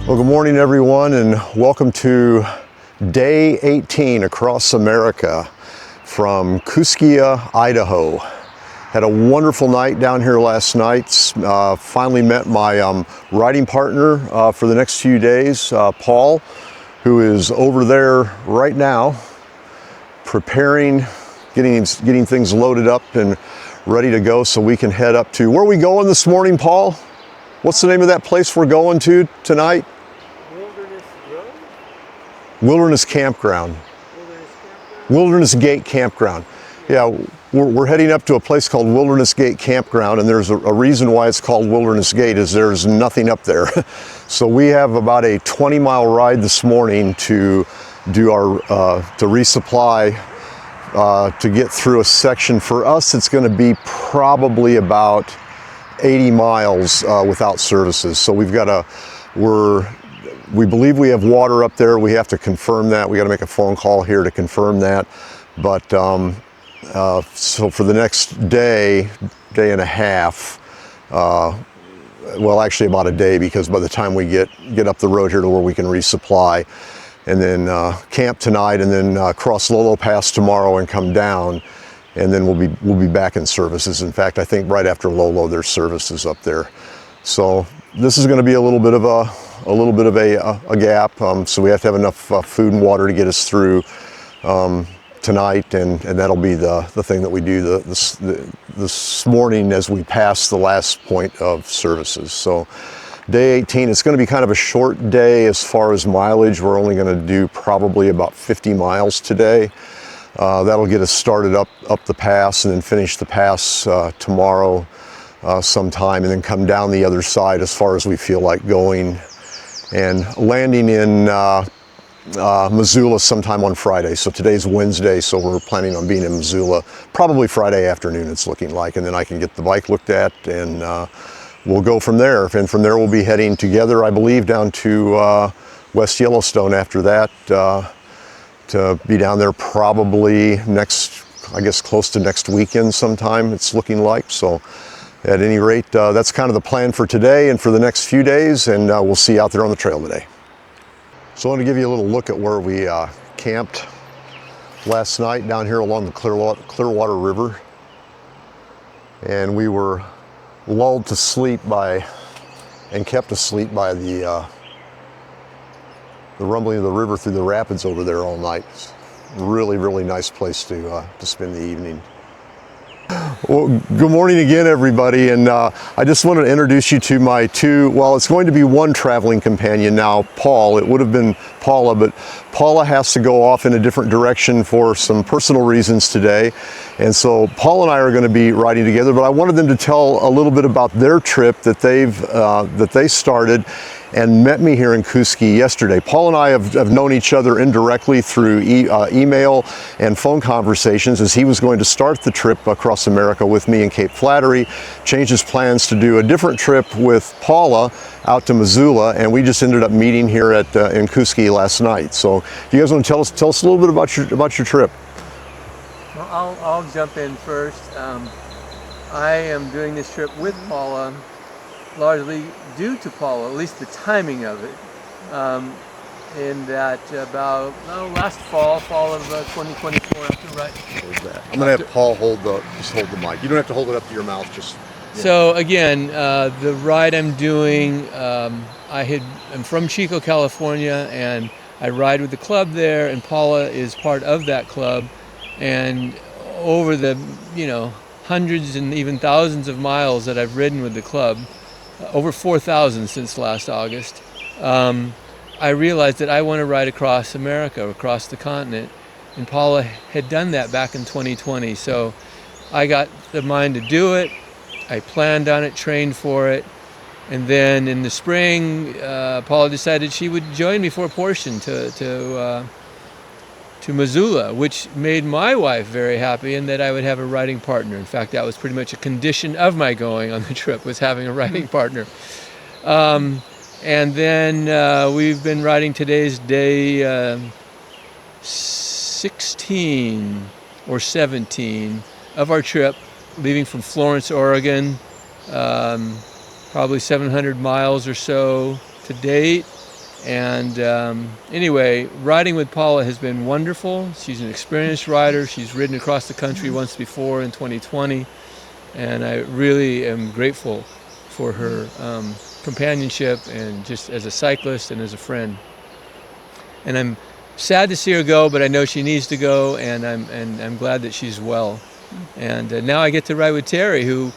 Well, good morning everyone, and welcome to day 18 across America from Kooskia, Idaho. Had a wonderful night down here last night. Finally met my riding partner for the next few days, Paul, who is over there right now preparing, getting things loaded up and ready to go so we can head up to, where are we going this morning, Paul? What's the name of that place we're going to tonight? Wilderness Campground. Wilderness Gate Campground. Yeah, we're heading up to a place called Wilderness Gate Campground, and there's a reason why it's called Wilderness Gate is there's nothing up there. So we have about a 20-mile ride this morning to do our to resupply to get through a section. For us, it's going to be probably about 80 miles without services. So we've got we believe we have water up there. We have to confirm that. We got to make a phone call here to confirm that. But so for the next day and a half, well, actually about a day, because by the time we get up the road here to where we can resupply, and then camp tonight, and then cross Lolo Pass tomorrow and come down, and then we'll be back in services. In fact, I think right after Lolo, there's services up there. So this is going to be a little bit of a gap. So we have to have enough food and water to get us through tonight, and that'll be the thing that we do this morning as we pass the last point of services. So day 18, it's going to be kind of a short day as far as mileage. We're only going to do probably about 50 miles today. That'll get us started up the pass, and then finish the pass tomorrow sometime, and then come down the other side as far as we feel like going, and landing in Missoula sometime on Friday. So today's Wednesday, so we're planning on being in Missoula probably Friday afternoon, it's looking like, and then I can get the bike looked at, and we'll go from there. And from there we'll be heading together, I believe, down to West Yellowstone after that, to be down there probably close to next weekend sometime, it's looking like. So at any rate, that's kind of the plan for today and for the next few days, and we'll see you out there on the trail today. So I want to give you a little look at where we camped last night down here along the Clearwater River. And we were lulled to sleep and kept asleep by the rumbling of the river through the rapids over there all night. It's a really, really nice place to spend the evening. Well, good morning again, everybody, and I just wanted to introduce you to my it's going to be one traveling companion now, Paul. It would have been Paula, but Paula has to go off in a different direction for some personal reasons today, and so Paul and I are going to be riding together, but I wanted them to tell a little bit about their trip that they started and met me here in Kooskia yesterday. Paul and I have known each other indirectly through email and phone conversations, as he was going to start the trip across America with me in Cape Flattery, changed his plans to do a different trip with Paula out to Missoula, and we just ended up meeting here in Kooskia last night. So you guys want to tell us a little bit about your trip? Well, I'll jump in first. I am doing this trip with Paula largely due to Paula, at least the timing of it, in that about last fall of 2024, after I'm going to have Paul hold the mic. You don't have to hold it up to your mouth, just... Yeah. So again, the ride I'm doing, I'm from Chico, California, and I ride with the club there, and Paula is part of that club, and over the hundreds and even thousands of miles that I've ridden with the club, over 4,000 since last August, I realized that I want to ride across America, across the continent, and Paula had done that back in 2020. So I got the mind to do it. I planned on it, trained for it, and then in the spring, Paula decided she would join me for a portion to Missoula, which made my wife very happy, and that I would have a riding partner. In fact, that was pretty much a condition of my going on the trip, was having a riding partner. And then we've been riding today's day 16 or 17 of our trip, leaving from Florence, Oregon, probably 700 miles or so to date. And anyway, riding with Paula has been wonderful. She's an experienced rider. She's ridden across the country once before in 2020, and I really am grateful for her companionship and just as a cyclist and as a friend. And I'm sad to see her go, but I know she needs to go, and I'm glad that she's well. And now I get to ride with Terry, who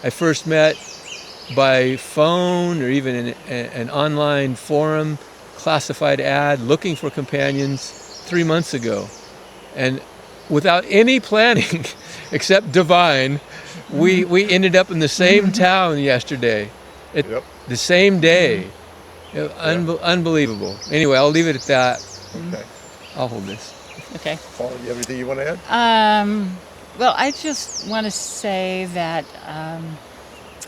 I first met by phone or even in an online forum classified ad looking for companions 3 months ago. And without any planning except divine, we ended up in the same town yesterday, the same day. Unbelievable. Anyway, I'll leave it at that. Okay. I'll hold this. Okay. Paul, you have anything you want to add? Well, I just want to say that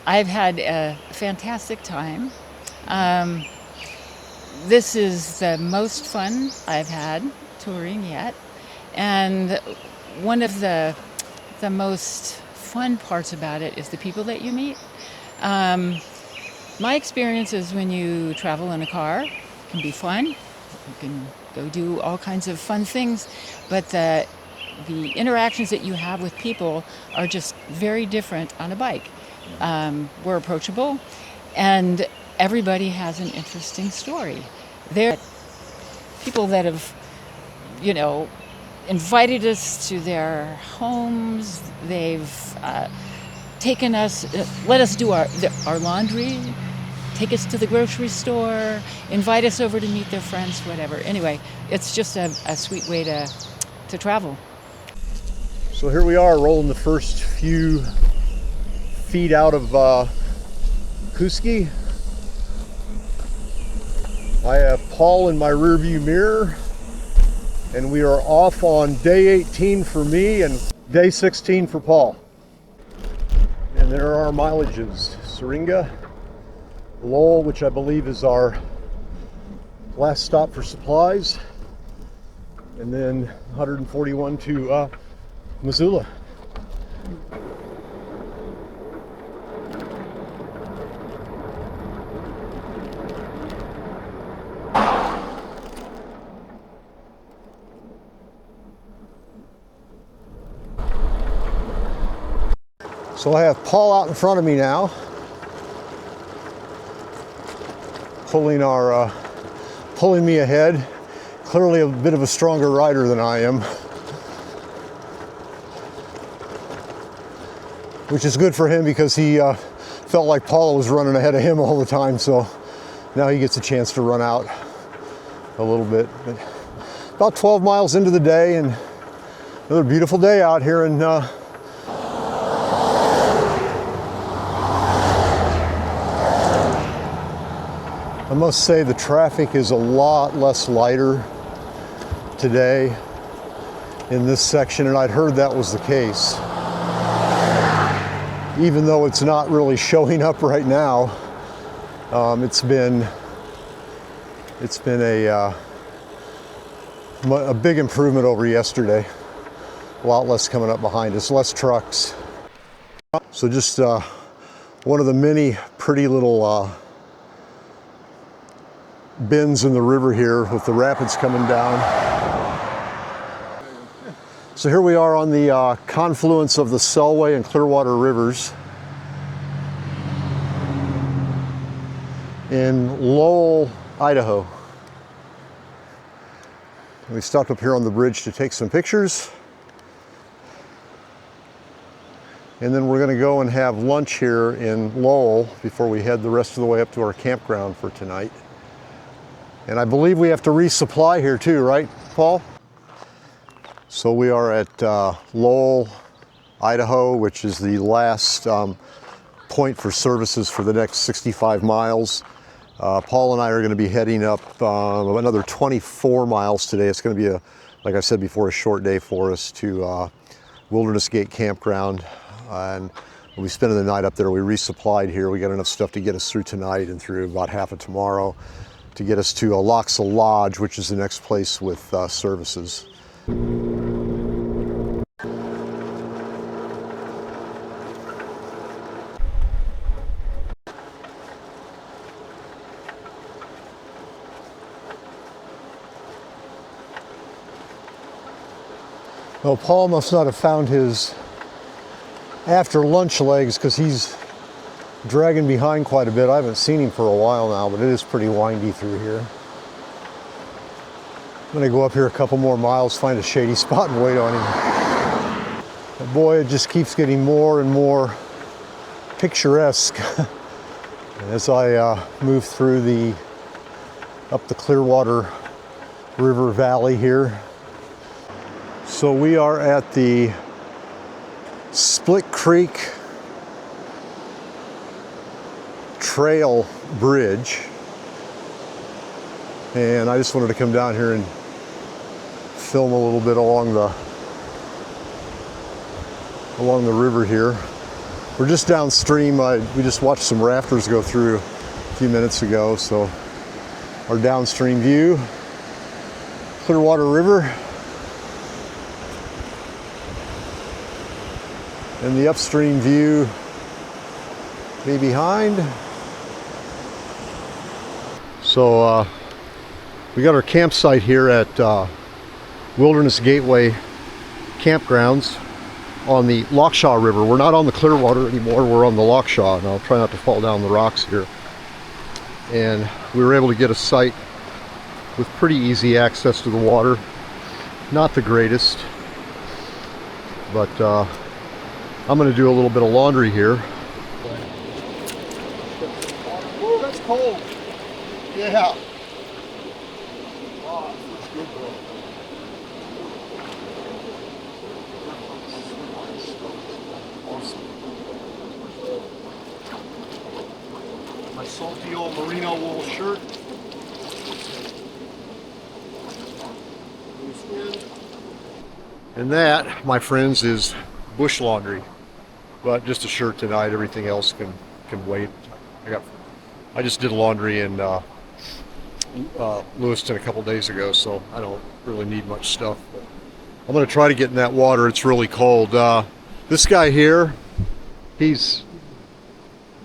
I've had a fantastic time. This is the most fun I've had touring yet. And one of the most fun parts about it is the people that you meet. My experience is when you travel in a car, it can be fun. You can go do all kinds of fun things, but the interactions that you have with people are just very different on a bike. We're approachable, and everybody has an interesting story. There are people that have, invited us to their homes. They've taken us, let us do our laundry, take us to the grocery store, invite us over to meet their friends, whatever. Anyway, it's just a sweet way to travel. So here we are rolling the first few feet out of Kuski. I have Paul in my rearview mirror, and we are off on day 18 for me and day 16 for Paul. And there are our mileages. Syringa, Lowell, which I believe is our last stop for supplies, and then 141 to Missoula. So I have Paul out in front of me now, pulling me ahead. Clearly a bit of a stronger rider than I am, which is good for him because he felt like Paula was running ahead of him all the time. So now he gets a chance to run out a little bit. But about 12 miles into the day, and another beautiful day out here in I must say the traffic is a lot less lighter today in this section, and I'd heard that was the case. Even though it's not really showing up right now, it's been a big improvement over yesterday. A lot less coming up behind us, less trucks. So just one of the many pretty little bends in the river here with the rapids coming down. So here we are on the confluence of the Selway and Clearwater Rivers in Lowell, Idaho. We stopped up here on the bridge to take some pictures. And then we're going to go and have lunch here in Lowell before we head the rest of the way up to our campground for tonight. And I believe we have to resupply here too, right, Paul? So we are at Lowell, Idaho, which is the last point for services for the next 65 miles. Paul and I are going to be heading up another 24 miles today. It's going to be, like I said before, a short day for us to Wilderness Gate Campground. And we'll be spending the night up there. We resupplied here. We got enough stuff to get us through tonight and through about half of tomorrow, to get us to Loxa Lodge, which is the next place with services. Well, Paul must not have found his after lunch legs because he's dragging behind quite a bit. I haven't seen him for a while now, but it is pretty windy through here. I'm gonna go up here a couple more miles, find a shady spot and wait on him. But boy, it just keeps getting more and more picturesque as I move through up the Clearwater River Valley here. So we are at the Split Creek Trail Bridge, and I just wanted to come down here and film a little bit along the river here. We're just downstream. We just watched some rafters go through a few minutes ago, so our downstream view, Clearwater River, and the upstream view me behind. So we got our campsite here at Wilderness Gateway Campgrounds on the Lochshaw River. We're not on the Clearwater anymore, we're on the Lochshaw, and I'll try not to fall down the rocks here. And we were able to get a site with pretty easy access to the water. Not the greatest, but I'm going to do a little bit of laundry here. Ooh, that's cold. Yeah. Oh, that's good, bro. My salty old merino wool shirt. And that, my friends, is bush laundry. But just a shirt tonight. Everything else can wait. I just did laundry in Lewiston a couple days ago, so I don't really need much stuff. But I'm going to try to get in that water. It's really cold. This guy here, he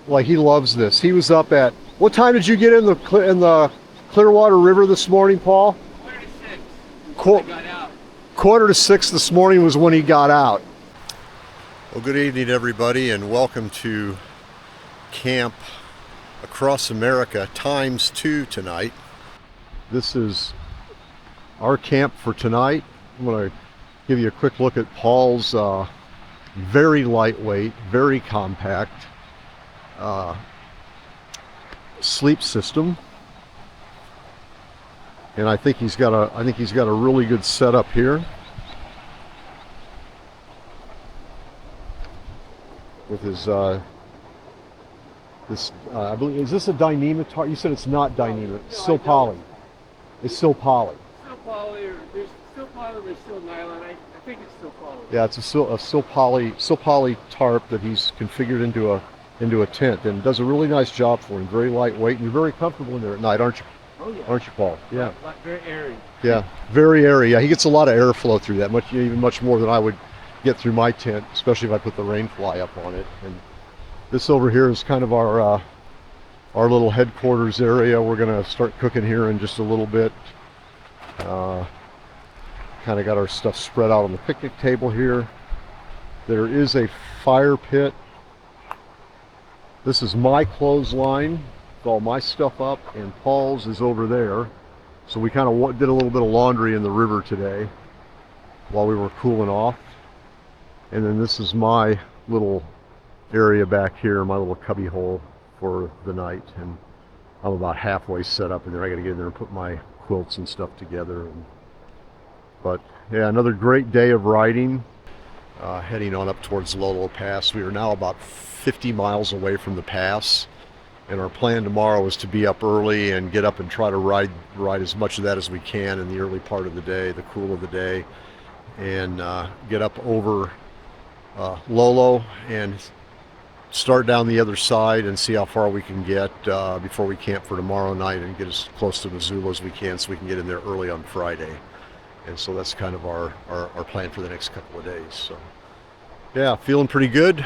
loves this. He was up at, what time did you get in the Clearwater River this morning, Paul? 5:45. Quarter to 6 this morning was when he got out. Well, good evening, everybody, and welcome to Camp Across America ×2 tonight. This is our camp for tonight. I'm going to give you a quick look at Paul's very lightweight, very compact sleep system. And I think he's got a really good setup here with his I believe, is this a Dyneema tarp? You said it's not Dyneema. It's still poly. It's still poly. Still poly, or there's still poly, there's still nylon. I think it's still poly. Yeah, it's a still poly tarp that he's configured into a tent, and does a really nice job for him. Very lightweight, and you're very comfortable in there at night, aren't you? Oh yeah. Aren't you, Paul? Yeah. Very airy. Yeah, very airy. Yeah, he gets a lot of airflow through that, even much more than I would get through my tent, especially if I put the rain fly up on it. And this over here is kind of our little headquarters area. We're gonna start cooking here in just a little bit. Kind of got our stuff spread out on the picnic table here. There is a fire pit. This is my clothesline. All my stuff up, and Paul's is over there. So we kind of did a little bit of laundry in the river today while we were cooling off. And then this is my little area back here, my little cubby hole for the night. And I'm about halfway set up in there. I got to get in there and put my quilts and stuff together. But yeah, another great day of riding. Heading on up towards Lolo Pass. We are now about 50 miles away from the pass. And our plan tomorrow is to be up early and get up and try to ride as much of that as we can in the early part of the day, the cool of the day, and get up over Lolo and start down the other side and see how far we can get before we camp for tomorrow night, and get as close to Missoula as we can so we can get in there early on Friday. And so that's kind of our plan for the next couple of days. So yeah, feeling pretty good.